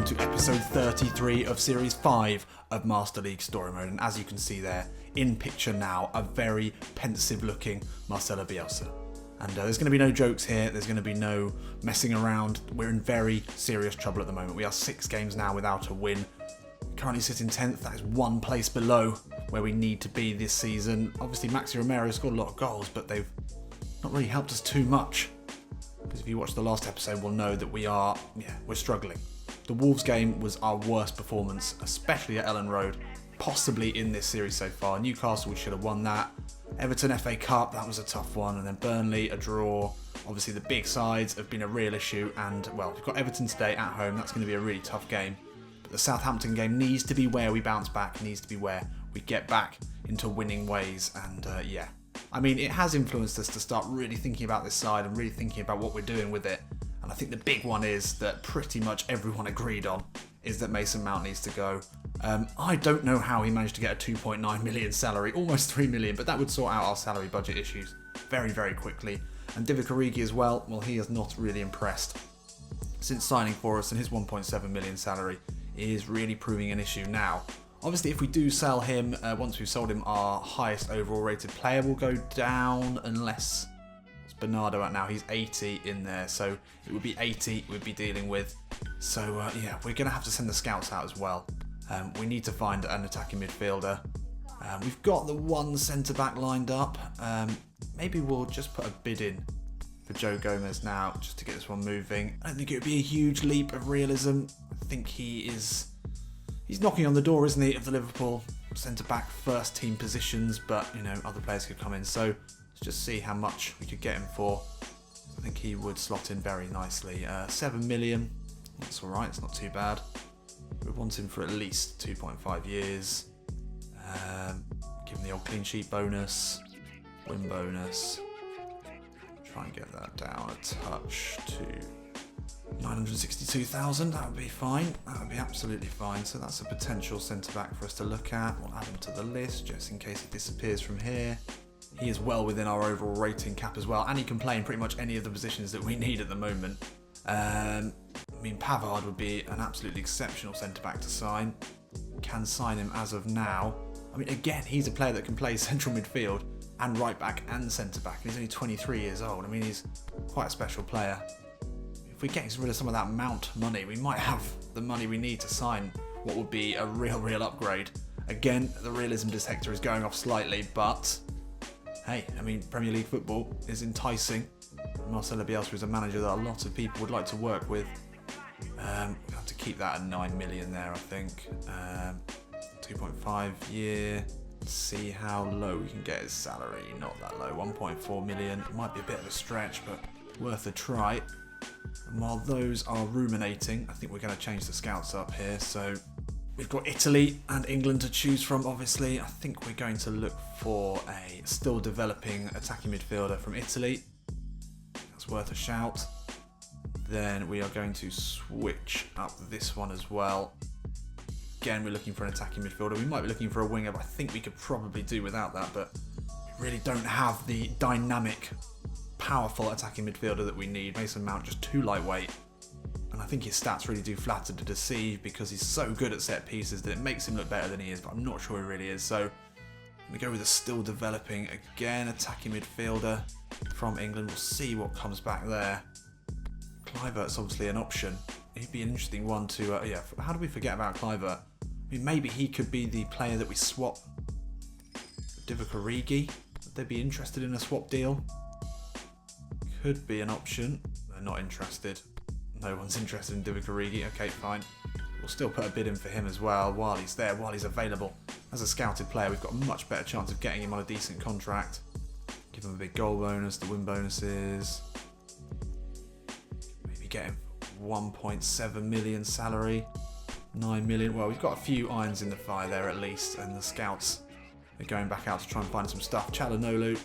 welcome to episode 33 of series 5 of Master League Story Mode. And as you can see there, in picture now, a very pensive looking Marcelo Bielsa. And there's going to be no jokes here, there's going to be no messing around. We're in very serious trouble at the moment. We are 6 games now without a win. Currently sitting 10th, that is 1 place below where we need to be this season. Obviously Maxi Romero scored a lot of goals, but they've not really helped us too much. Because if you watch the last episode, we'll know that we're struggling. The Wolves game was our worst performance, especially at Ellen Road, possibly in this series so far. Newcastle, we should have won that. Everton FA Cup, that was a tough one. And then Burnley, a draw. Obviously the big sides have been a real issue. And, well, we've got Everton today at home. That's going to be a really tough game. But the Southampton game needs to be where we bounce back, needs to be where we get back into winning ways. And, I mean, it has influenced us to start really thinking about this side and really thinking about what we're doing with it. And I think the big one is that pretty much everyone agreed on is that Mason Mount needs to go. I don't know how he managed to get a 2.9 million salary, almost 3 million, but that would sort out our salary budget issues very, very quickly. And Divock Origi as well, he has not really impressed since signing for us, and his 1.7 million salary is really proving an issue now. Obviously, if we do sell him, once we've sold him, our highest overall rated player will go down, unless it's Bernardo at now. He's 80 in there, so it would be 80 we'd be dealing with. So, we're going to have to send the scouts out as well. We need to find an attacking midfielder. We've got the one centre-back lined up. Maybe we'll just put a bid in for Joe Gomez now, just to get this one moving. I don't think it would be a huge leap of realism. I think he's knocking on the door, isn't he, of the Liverpool centre-back first team positions, but, other players could come in. So let's just see how much we could get him for. I think he would slot in very nicely. 7 million, that's all right, it's not too bad. We want him for at least 2.5 years. Give him the old clean sheet bonus, win bonus. Try and get that down a touch to 962,000, that would be fine. That would be absolutely fine. So that's a potential centre-back for us to look at. We'll add him to the list just in case he disappears from here. He is well within our overall rating cap as well, and he can play in pretty much any of the positions that we need at the moment. Pavard would be an absolutely exceptional centre-back to sign. Can sign him as of now. Again, he's a player that can play central midfield and right back and centre-back, and he's only 23 years old. He's quite a special player. If we get rid of some of that Mount money, we might have the money we need to sign what would be a real upgrade. Again, the realism detector is going off slightly, but hey, Premier League football is enticing. Marcelo Bielsa is a manager that a lot of people would like to work with. We'll have to keep that at 9 million there, I think. 2.5 year. Let's see how low we can get his salary. Not that low, 1.4 million. It might be a bit of a stretch, but worth a try. And while those are ruminating, I think we're going to change the scouts up here. So we've got Italy and England to choose from, obviously. I think we're going to look for a still developing attacking midfielder from Italy. That's worth a shout. Then we are going to switch up this one as well. Again, we're looking for an attacking midfielder. We might be looking for a winger, but I think we could probably do without that. But we really don't have the dynamic, powerful attacking midfielder that we need. Mason Mount just too lightweight. And I think his stats really do flatter to deceive because he's so good at set pieces that it makes him look better than he is, but I'm not sure he really is. So we go with a still developing, again, attacking midfielder from England. We'll see what comes back there. Kluivert's obviously an option. He'd be an interesting one to... how do we forget about Kluivert? Maybe he could be the player that we swap. Divock Origi. Would they be interested in a swap deal? Could be an option. They're not interested. No one's interested in Divock Origi. Okay, fine. We'll still put a bid in for him as well while he's there, while he's available. As a scouted player, we've got a much better chance of getting him on a decent contract. Give him a big goal bonus, the win bonuses. Maybe get him 1.7 million salary. 9 million. Well, we've got a few irons in the fire there at least, and the scouts are going back out to try and find some stuff. Çalhanoğlu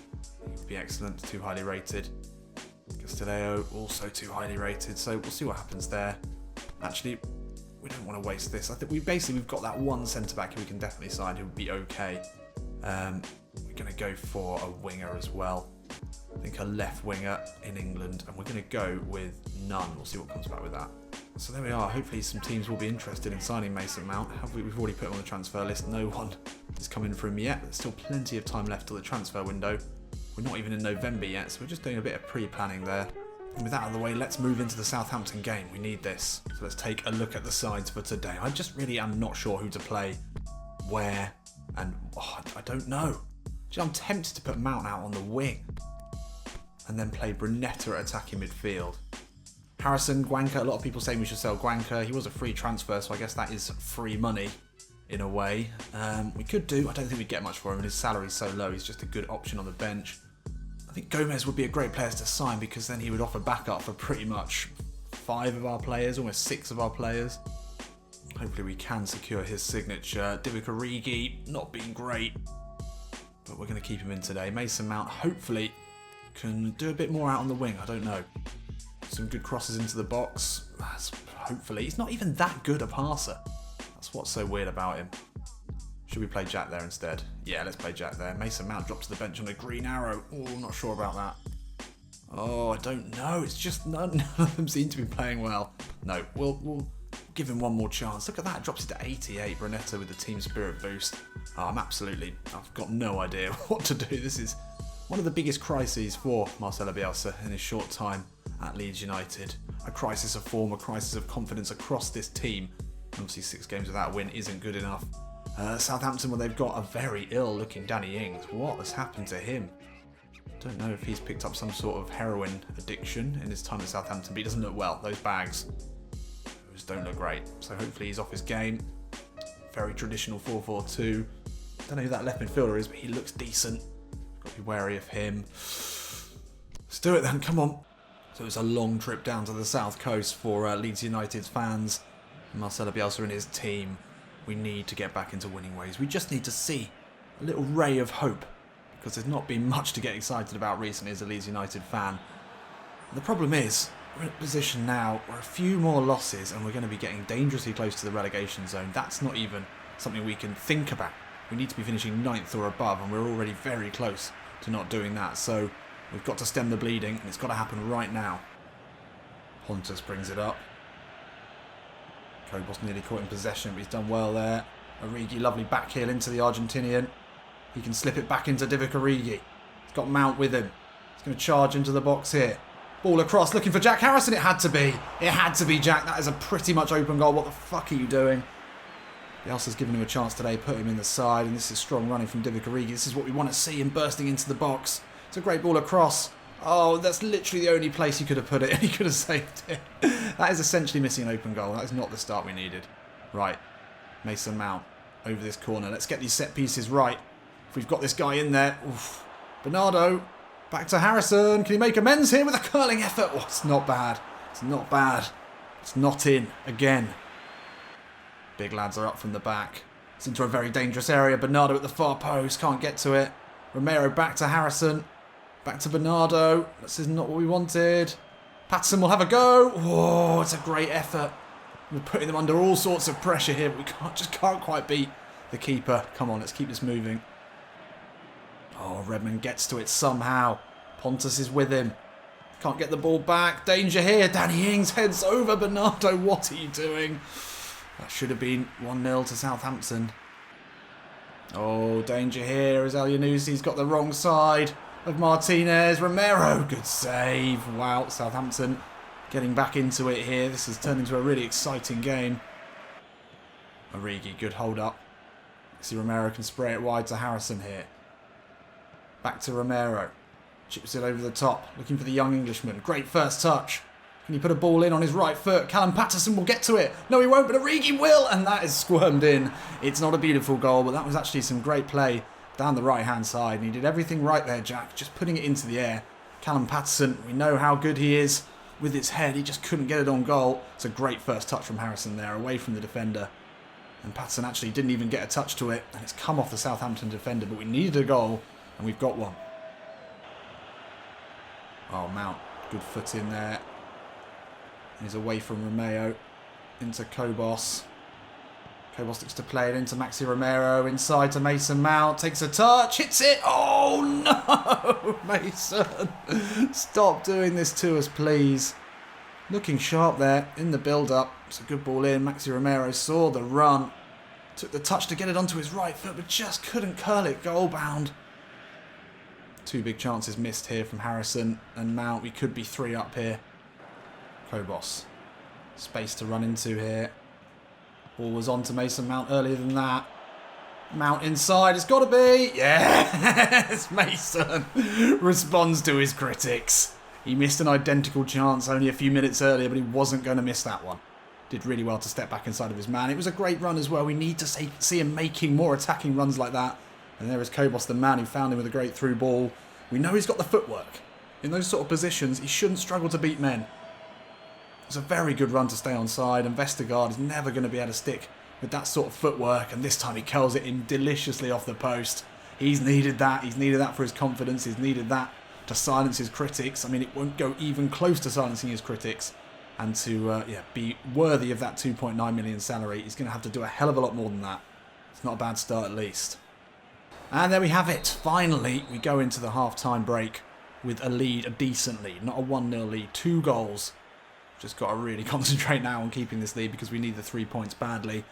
would be excellent, too highly rated. Castillejo, also too highly rated, so we'll see what happens there. Actually, we don't want to waste this. I think we've got that one centre-back who we can definitely sign who would be okay. We're going to go for a winger as well. I think a left winger in England, and we're going to go with none. We'll see what comes back with that. So there we are. Hopefully some teams will be interested in signing Mason Mount. We've already put him on the transfer list. No one is coming for him yet. There's still plenty of time left till the transfer window. We're not even in November yet, so we're just doing a bit of pre-planning there. And with that out of the way, let's move into the Southampton game. We need this. So let's take a look at the sides for today. I just really am not sure who to play, where, and I don't know. I'm tempted to put Mount out on the wing and then play Brunetta at attacking midfield. Harrison, Guanca, a lot of people saying we should sell Guanca. He was a free transfer, so I guess that is free money in a way. We could do, I don't think we'd get much for him, and his salary's so low, he's just a good option on the bench. I think Gomez would be a great player to sign because then he would offer backup for pretty much 5 of our players, almost 6 of our players. Hopefully we can secure his signature. Divock Origi, not being great, but we're going to keep him in today. Mason Mount, hopefully, can do a bit more out on the wing. I don't know. Some good crosses into the box. Hopefully. He's not even that good a passer. That's what's so weird about him. Should we play Jack there instead? Yeah, let's play Jack there. Mason Mount dropped to the bench on a green arrow. Oh, I'm not sure about that. Oh, I don't know. It's just none of them seem to be playing well. No, we'll give him one more chance. Look at that. Drops it to 88. Brunetta with the team spirit boost. Oh, I've got no idea what to do. This is one of the biggest crises for Marcelo Bielsa in his short time at Leeds United. A crisis of form, a crisis of confidence across this team. Obviously 6 games without a win isn't good enough. Southampton, well, they've got a very ill-looking Danny Ings. What has happened to him? Don't know if he's picked up some sort of heroin addiction in his time at Southampton, but he doesn't look well. Those bags just don't look great. So hopefully he's off his game. Very traditional 4-4-2. Don't know who that left midfielder is, but he looks decent. Got to be wary of him. Let's do it then, come on. So it's a long trip down to the south coast for Leeds United's fans. Marcelo Bielsa and his team. We need to get back into winning ways. We just need to see a little ray of hope, because there's not been much to get excited about recently as a Leeds United fan. The problem is, we're in a position now where a few more losses and we're going to be getting dangerously close to the relegation zone. That's not even something we can think about. We need to be finishing 9th or above, and we're already very close to not doing that. So we've got to stem the bleeding, and it's got to happen right now. Pontus brings it up. Kobos nearly caught in possession, but he's done well there. Origi, lovely back heel into the Argentinian. He can slip it back into Divock Origi. He's got Mount with him. He's going to charge into the box here. Ball across, looking for Jack Harrison. It had to be. It had to be Jack. That is a pretty much open goal. What the fuck are you doing? Bielsa's given him a chance today, put him in the side, and this is strong running from Divock Origi. This is what we want to see, him bursting into the box. It's a great ball across. Oh, that's literally the only place he could have put it, and he could have saved it. That is essentially missing an open goal. That is not the start we needed. Right, Mason Mount over this corner. Let's get these set pieces right. If we've got this guy in there. Oof. Bernardo, back to Harrison. Can he make amends here with a curling effort? Oh, it's not bad. It's not bad. It's not in again. Big lads are up from the back. It's into a very dangerous area. Bernardo at the far post. Can't get to it. Romero back to Harrison. Back to Bernardo. This is not what we wanted. Patterson will have a go. Oh, it's a great effort. We're putting them under all sorts of pressure here, but we just can't quite beat the keeper. Come on, let's keep this moving. Oh, Redmond gets to it somehow. Pontus is with him. Can't get the ball back. Danger here. Danny Ings heads over Bernardo. What are you doing? That should have been 1-0 to Southampton. Oh, danger here as Elyounoussi got the wrong side of Martinez. Romero, good save. Wow, Southampton getting back into it here. This has turned into a really exciting game. Origi, good hold up. See, Romero can spray it wide to Harrison here. Back to Romero. Chips it over the top, looking for the young Englishman. Great first touch. Can he put a ball in on his right foot? Callum Patterson will get to it. No, he won't, but Origi will, and that is squirmed in. It's not a beautiful goal, but that was actually some great play down the right-hand side. And he did everything right there, Jack, just putting it into the air. Callum Patterson, we know how good he is with his head. He just couldn't get it on goal. It's a great first touch from Harrison there, away from the defender. And Patterson actually didn't even get a touch to it, and it's come off the Southampton defender, but we needed a goal, and we've got one. Oh, Mount, good foot in there. He's away from Romeo into Kobos. Cobos looks to play it into Maxi Romero, inside to Mason Mount, takes a touch, hits it. Oh no, Mason. Stop doing this to us, please. Looking sharp there in the build-up. It's a good ball in. Maxi Romero saw the run. Took the touch to get it onto his right foot, but just couldn't curl it goal bound. Two big chances missed here from Harrison and Mount. We could be 3 up here. Cobos. Space to run into here. Ball was on to Mason Mount earlier than that. Mount inside. It's got to be. Yes! Mason responds to his critics. He missed an identical chance only a few minutes earlier, but he wasn't going to miss that one. Did really well to step back inside of his man. It was a great run as well. We need to see him making more attacking runs like that. And there is Cobos, the man who found him with a great through ball. We know he's got the footwork. In those sort of positions, he shouldn't struggle to beat men. It's a very good run to stay on side, and Vestergaard is never going to be able to stick with that sort of footwork, and this time he curls it in deliciously off the post. He's needed that. He's needed that for his confidence. He's needed that to silence his critics. I mean, it won't go even close to silencing his critics. And to be worthy of that 2.9 million salary, he's going to have to do a hell of a lot more than that. It's not a bad start at least. And there we have it. Finally, we go into the half-time break with a lead, a decent lead, not a 1-0 lead, 2 goals. Just got to really concentrate now on keeping this lead because we need the 3 points badly.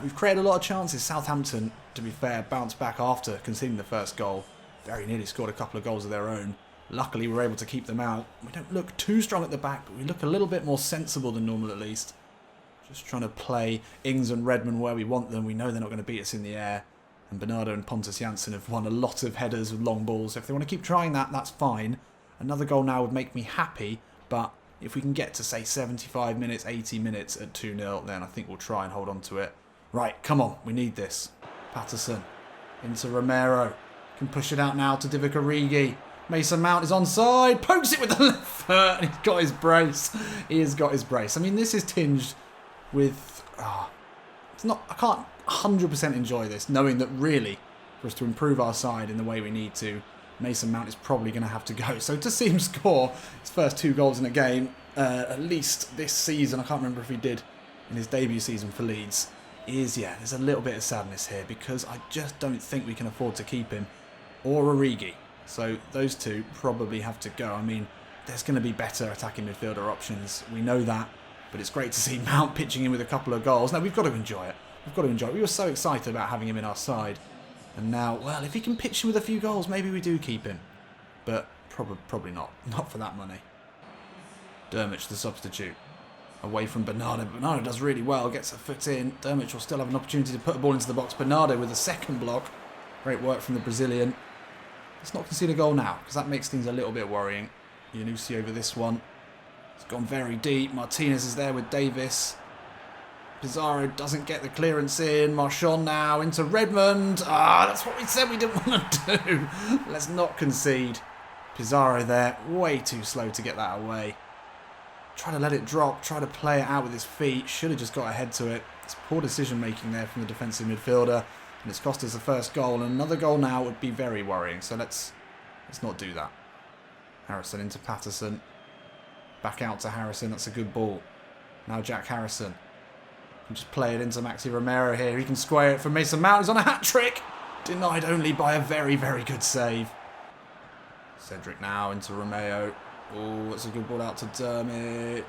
We've created a lot of chances. Southampton, to be fair, bounced back after conceding the first goal. Very nearly scored a couple of goals of their own. Luckily, we're able to keep them out. We don't look too strong at the back, but we look a little bit more sensible than normal at least. Just trying to play Ings and Redmond where we want them. We know they're not going to beat us in the air. And Bernardo and Pontus Jansson have won a lot of headers with long balls. So if they want to keep trying that, that's fine. Another goal now would make me happy, but if we can get to, say, 75 minutes, 80 minutes at 2-0, then I think we'll try and hold on to it. Right, come on, we need this. Patterson into Romero. Can push it out now to Divock Origi. Mason Mount is onside, pokes it with the left foot, and he's got his brace. He has got his brace. I mean, this is tinged with... it's not. I can't 100% enjoy this, knowing that really, for us to improve our side in the way we need to, Mason Mount is probably going to have to go. So to see him score his first 2 goals in a game, at least this season, I can't remember if he did in his debut season for Leeds, there's a little bit of sadness here because I just don't think we can afford to keep him or Origi. So those two probably have to go. I mean, there's going to be better attacking midfielder options. We know that. But it's great to see Mount pitching in with a couple of goals. Now, we've got to enjoy it. We've got to enjoy it. We were so excited about having him in our side. And now, well, if he can pitch in with a few goals, maybe we do keep him. But probably not. Not for that money. Dermot, the substitute. Away from Bernardo. Bernardo does really well. Gets a foot in. Dermot will still have an opportunity to put a ball into the box. Bernardo with a second block. Great work from the Brazilian. Let's not concede a goal now, because that makes things a little bit worrying. Yanusi over this one. It's gone very deep. Martinez is there with Davis. Pizarro doesn't get the clearance in. Marchand now into Redmond. That's what we said we didn't want to do. Let's not concede. Pizarro there, way too slow to get that away. Try to let it drop, try to play it out with his feet. Should have just got ahead to it. It's poor decision making there from the defensive midfielder. And it's cost us the first goal. And another goal now would be very worrying. So let's not do that. Harrison into Patterson. Back out to Harrison. That's a good ball. Now Jack Harrison. Can just play it into Maxi Romero here. He can square it for Mason Mount. He's on a hat-trick. Denied only by a very, very good save. Cedric now into Romeo. Oh, that's a good ball out to Dermot.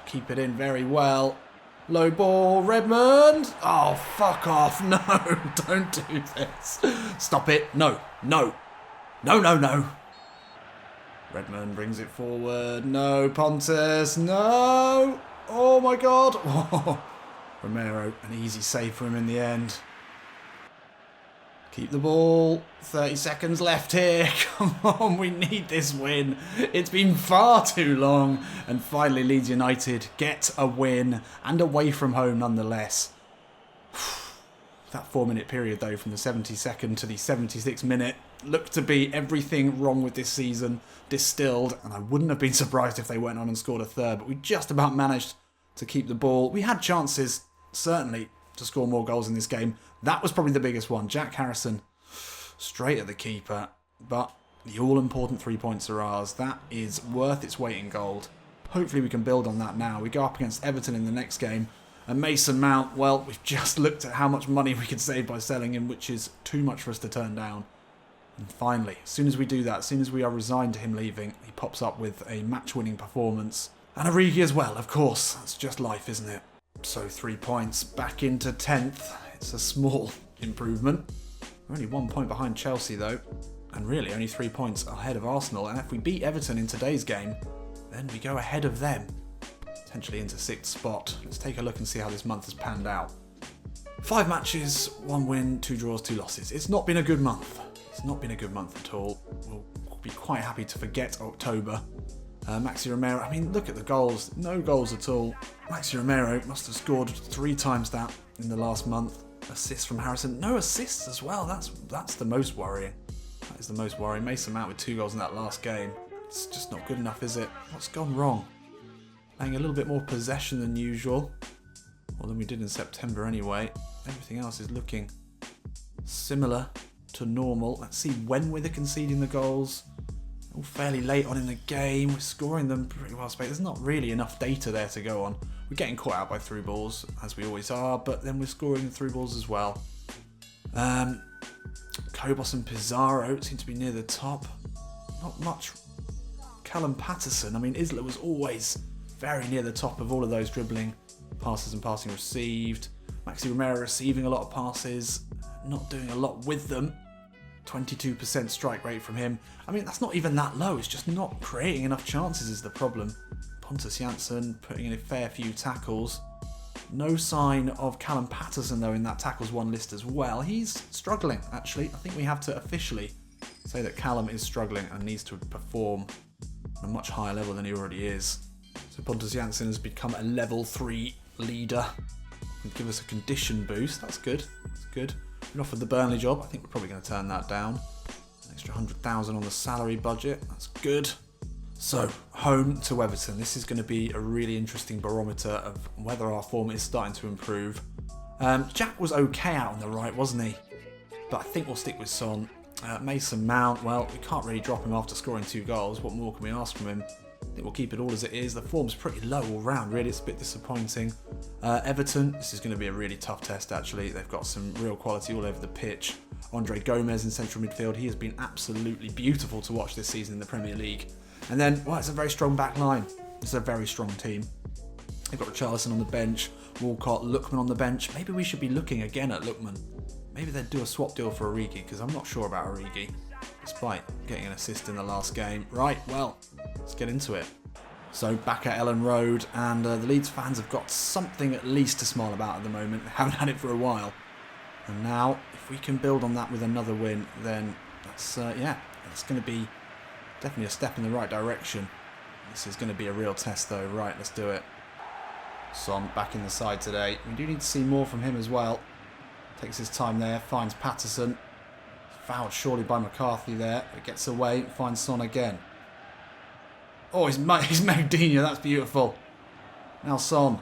Keep it in very well. Low ball, Redmond. Oh, fuck off. No, don't do this. Stop it. No. Redmond brings it forward. No, Pontus. No. Oh, my God. Oh. Romero, an easy save for him in the end. Keep the ball. 30 seconds left here. Come on, we need this win. It's been far too long. And finally, Leeds United get a win and away from home nonetheless. That 4-minute period, though, from the 72nd to the 76th minute, looked to be everything wrong with this season distilled. And I wouldn't have been surprised if they went on and scored a third. But we just about managed to keep the ball. We had chances, certainly, to score more goals in this game. That was probably the biggest one. Jack Harrison straight at the keeper. But the all-important 3 points are ours. That is worth its weight in gold. Hopefully we can build on that now. We go up against Everton in the next game. And Mason Mount, well, we've just looked at how much money we could save by selling him, which is too much for us to turn down. And finally, as soon as we do that, as soon as we are resigned to him leaving, he pops up with a match-winning performance. And Origi as well, of course. That's just life, isn't it? So 3 points back into 10th. It's a small improvement. We're only 1 point behind Chelsea, though. And really only 3 points ahead of Arsenal. And if we beat Everton in today's game, then we go ahead of them. Potentially into 6th spot. Let's take a look and see how this month has panned out. 5 matches, 1 win, 2 draws, 2 losses. It's not been a good month. It's not been a good month at all. We'll be quite happy to forget October. Maxi Romero, I mean, look at the goals. No goals at all. Maxi Romero must have scored 3 times that in the last month. Assists from Harrison. No assists as well. That's the most worrying. That is the most worrying. Mason Mount with 2 goals in that last game. It's just not good enough, is it? What's gone wrong? Playing a little bit more possession than usual. More than we did in September anyway. Everything else is looking similar to normal. Let's see when we're conceding the goals. All fairly late on in the game. We're scoring them pretty well spaced. There's not really enough data there to go on. We're getting caught out by through balls, as we always are, but then we're scoring through balls as well. Kobos and Pizarro seem to be near the top. Not much. Callum Patterson. I mean, Isla was always very near the top of all of those dribbling passes and passing received. Maxi Romero receiving a lot of passes, not doing a lot with them. 22% strike rate from him. I mean, that's not even that low. It's just not creating enough chances is the problem. Pontus Jansson putting in a fair few tackles. No sign of Callum Patterson, though, in that tackles won list as well. He's struggling, actually. I think we have to officially say that Callum is struggling and needs to perform on a much higher level than he already is. So Pontus Jansson has become a level 3 leader. He'll give us a condition boost. That's good. That's good. Been offered the Burnley job. I think we're probably going to turn that down. An extra 100,000 on the salary budget. That's good. So, home to Everton. This is going to be a really interesting barometer of whether our form is starting to improve. Jack was okay out on the right, wasn't he? But I think we'll stick with Son. Mason Mount, well, we can't really drop him after scoring 2 goals. What more can we ask from him? I think we'll keep it all as it is. The form's pretty low all round, really. It's a bit disappointing. Everton, this is going to be a really tough test, actually. They've got some real quality all over the pitch. Andre Gomez in central midfield. He has been absolutely beautiful to watch this season in the Premier League. And then, well, it's a very strong back line. It's a very strong team. They've got Richarlison on the bench, Walcott, Lookman on the bench. Maybe we should be looking again at Lookman. Maybe they'd do a swap deal for Origi, because I'm not sure about Origi, despite getting an assist in the last game. Right, well, let's get into it. So back at Ellen Road, and the Leeds fans have got something at least to smile about at the moment. They haven't had it for a while. And now, if we can build on that with another win, then that's going to be definitely a step in the right direction. This is going to be a real test though. Right, let's do it. Son back in the side today. We do need to see more from him as well. Takes his time there, finds Patterson. Fouled surely by McCarthy there, but gets away, finds Son again. Oh, he's Magdinho, that's beautiful. Now Son,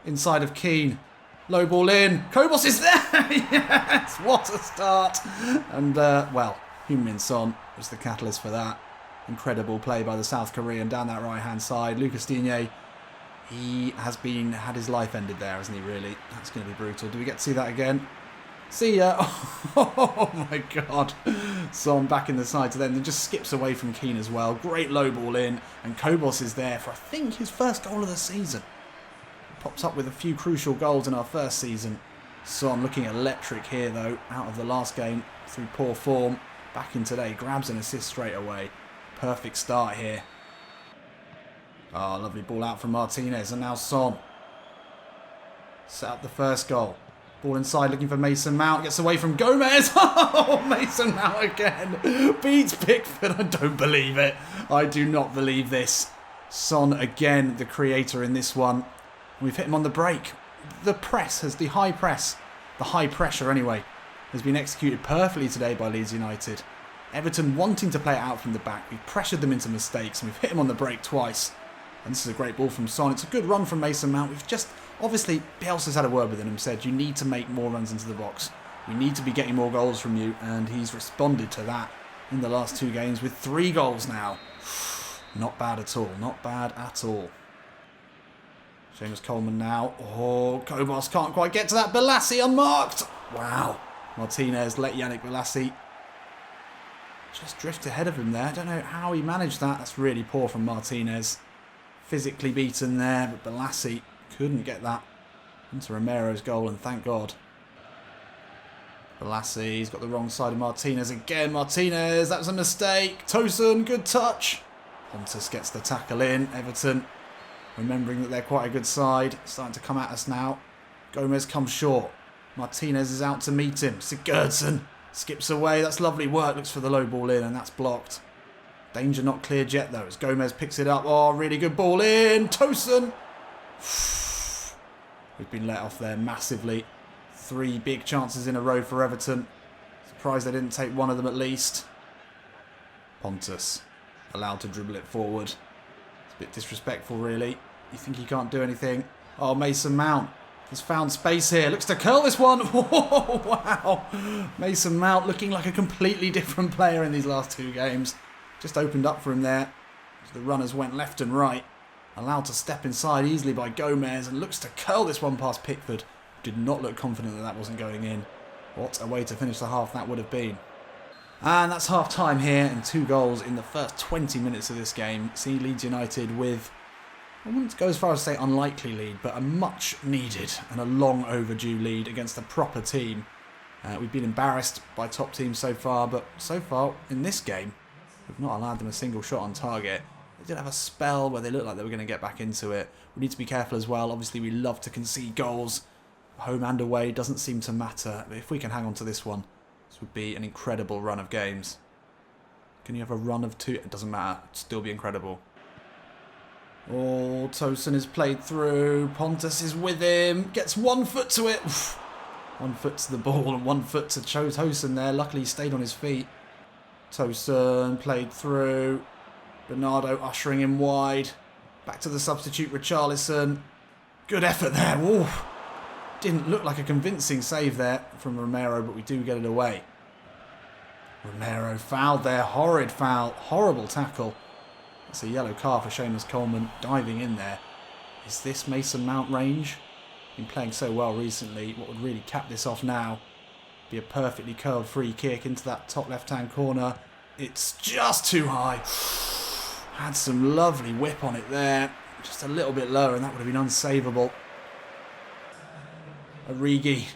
inside of Keane. Low ball in, Kobos is there! Yes, what a start! And, well, Heung-min Son was the catalyst for that. Incredible play by the South Korean down that right-hand side. Lucas Digne, he has had his life ended there, hasn't he, really? That's going to be brutal. Do we get to see that again? See ya! Oh my god. Son back in the side to them, then just skips away from Keane as well. Great low ball in, and Kobos is there for, I think, his first goal of the season. Pops up with a few crucial goals in our first season. Son looking electric here, though, out of the last game through poor form. Back in today, grabs an assist straight away. Perfect start here. Oh, lovely ball out from Martinez, and now Son. Set up the first goal. Ball inside, looking for Mason Mount. Gets away from Gomez. Oh, Mason Mount again. Beats Pickford. I don't believe it. I do not believe this. Son again, the creator in this one. We've hit him on the break. The high pressure anyway, has been executed perfectly today by Leeds United. Everton wanting to play it out from the back. We've pressured them into mistakes, and we've hit him on the break twice. And this is a great ball from Son. It's a good run from Mason Mount. We've just, obviously, Bielsa's had a word with him and said, you need to make more runs into the box. We need to be getting more goals from you, and he's responded to that in the last 2 games with 3 goals now. Not bad at all. Not bad at all. Seamus Coleman now. Oh, Kobos can't quite get to that. Bielsa unmarked. Wow. Martinez let Yannick Bielsa just drift ahead of him there. I don't know how he managed that. That's really poor from Martinez. Physically beaten there, but Bielsa couldn't get that into Romero's goal, and thank God. Bielsa's got the wrong side of Martinez again. Martinez, that was a mistake. Tosun, good touch. Pontus gets the tackle in. Everton, remembering that they're quite a good side, starting to come at us now. Gomez comes short. Martinez is out to meet him. Sigurdsson skips away. That's lovely work. Looks for the low ball in, and that's blocked. Danger not cleared yet, though, as Gomez picks it up. Oh, really good ball in. Tosun. We've been let off there massively. 3 big chances in a row for Everton. Surprised they didn't take one of them at least. Pontus allowed to dribble it forward. It's a bit disrespectful, really. You think he can't do anything? Oh, Mason Mount has found space here. Looks to curl this one. Oh, wow. Mason Mount looking like a completely different player in these last 2 games. Just opened up for him there. The runners went left and right. Allowed to step inside easily by Gomez, and looks to curl this one past Pickford. Did not look confident that that wasn't going in. What a way to finish the half that would have been. And that's half time here, and 2 goals in the first 20 minutes of this game. See Leeds United with, I wouldn't go as far as to say unlikely lead, but a much needed and a long overdue lead against a proper team. We've been embarrassed by top teams so far, but so far in this game, we've not allowed them a single shot on target. They did have a spell where they looked like they were going to get back into it. We need to be careful as well. Obviously, we love to concede goals. Home and away doesn't seem to matter. But if we can hang on to this one, this would be an incredible run of games. Can you have a run of 2? It doesn't matter. It'd still be incredible. Oh, Tosun is played through. Pontus is with him. Gets 1 foot to it. Oof. 1 foot to the ball and 1 foot to Tosun there. Luckily, he stayed on his feet. Tosun played through. Bernardo ushering him wide. Back to the substitute, Richarlison. Good effort there. Ooh. Didn't look like a convincing save there from Romero, but we do get it away. Romero fouled there. Horrid foul. Horrible tackle. That's a yellow card for Seamus Coleman diving in there. Is this Mason Mount range? Been playing so well recently. What would really cap this off now? Be a perfectly curled free kick into that top left-hand corner. It's just too high. Had some lovely whip on it there. Just a little bit lower and that would have been unsavable. Origi,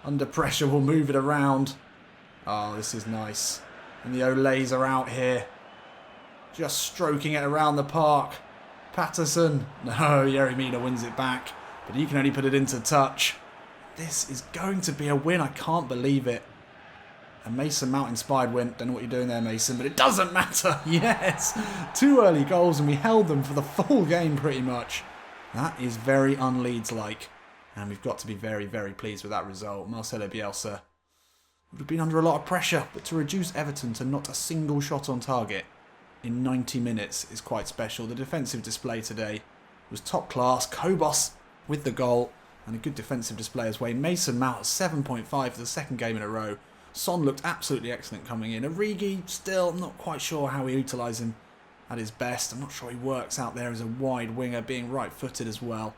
under pressure, will move it around. Oh, this is nice. And the Olays are out here. Just stroking it around the park. Patterson. No, Yeremina wins it back. But he can only put it into touch. This is going to be a win. I can't believe it. A Mason Mount inspired win. Don't know what you're doing there, Mason, but it doesn't matter. Yes. 2 early goals and we held them for the full game pretty much. That is very un-Leeds-like. And we've got to be very, very pleased with that result. Marcelo Bielsa would have been under a lot of pressure, but to reduce Everton to not a single shot on target in 90 minutes is quite special. The defensive display today was top class. Kobos with the goal and a good defensive display as well. Mason Mount 7.5 for the 2nd game in a row. Son looked absolutely excellent coming in. Origi, still not quite sure how we utilise him at his best. I'm not sure he works out there as a wide winger, being right-footed as well.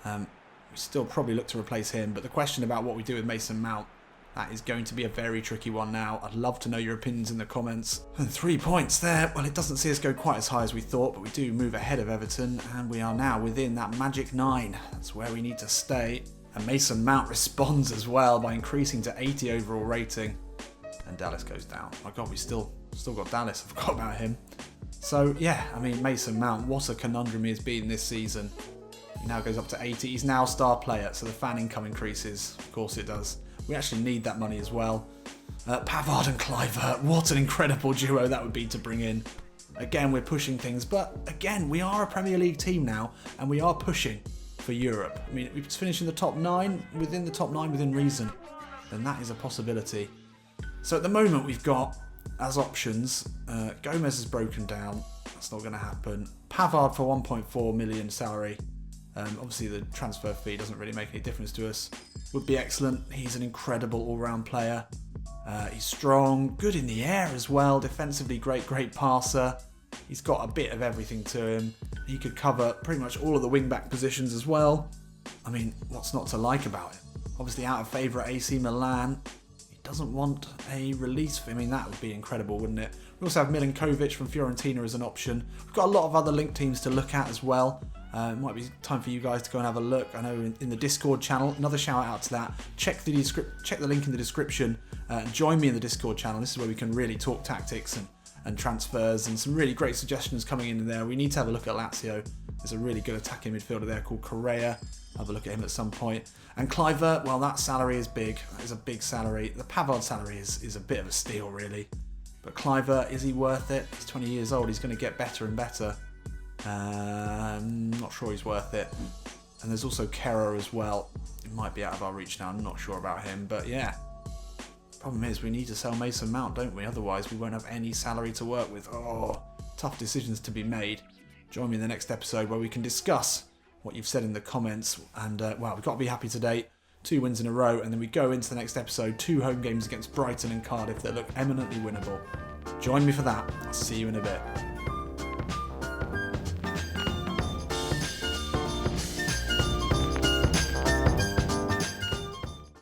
We still probably look to replace him, but the question about what we do with Mason Mount, that is going to be a very tricky one now. I'd love to know your opinions in the comments. And 3 points there. Well, it doesn't see us go quite as high as we thought, but we do move ahead of Everton, and we are now within that magic 9. That's where we need to stay. And Mason Mount responds as well by increasing to 80 overall rating. And Dallas goes down. My God, we still got Dallas. I forgot about him. So, yeah, I mean, Mason Mount, what a conundrum he has been this season. He now goes up to 80. He's now star player, so the fan income increases. Of course it does. We actually need that money as well. Pavard and Kluivert, what an incredible duo that would be to bring in. Again, we're pushing things, but again, we are a Premier League team now, and we are pushing for Europe. I mean, if we finish in the top 9, within the top 9 within reason, then that is a possibility. So at the moment, we've got, as options, Gomez is broken down. That's not going to happen. Pavard for 1.4 million salary. Obviously, the transfer fee doesn't really make any difference to us. Would be excellent. He's an incredible all-round player. He's strong, good in the air as well. Defensively, great passer. He's got a bit of everything to him. He could cover pretty much all of the wing-back positions as well. I mean, what's not to like about it? Obviously out of favour at AC Milan. He doesn't want a release fee. I mean, that would be incredible, wouldn't it? We also have Milinkovic from Fiorentina as an option. We've got a lot of other linked teams to look at as well. It might be time for you guys to go and have a look. I know in the Discord channel, another shout out to that. Check the link in the description. Join me in the Discord channel. This is where we can really talk tactics and transfers, and some really great suggestions coming in there. We need to have a look at Lazio. There's a really good attacking midfielder there called Correa. Have a look at him at some point. And Kluivert, well, that salary is big. That is a big salary. The Pavard salary is a bit of a steal, really. But Kluivert, is he worth it? He's 20 years old. He's going to get better and better. I'm not sure he's worth it. And there's also Kerr as well. He might be out of our reach now. I'm not sure about him. But yeah. Problem is, we need to sell Mason Mount, don't we? Otherwise, we won't have any salary to work with. Oh, tough decisions to be made. Join me in the next episode where we can discuss what you've said in the comments. And, well, we've got to be happy today. 2 wins in a row. And then we go into the next episode. 2 home games against Brighton and Cardiff that look eminently winnable. Join me for that. I'll see you in a bit.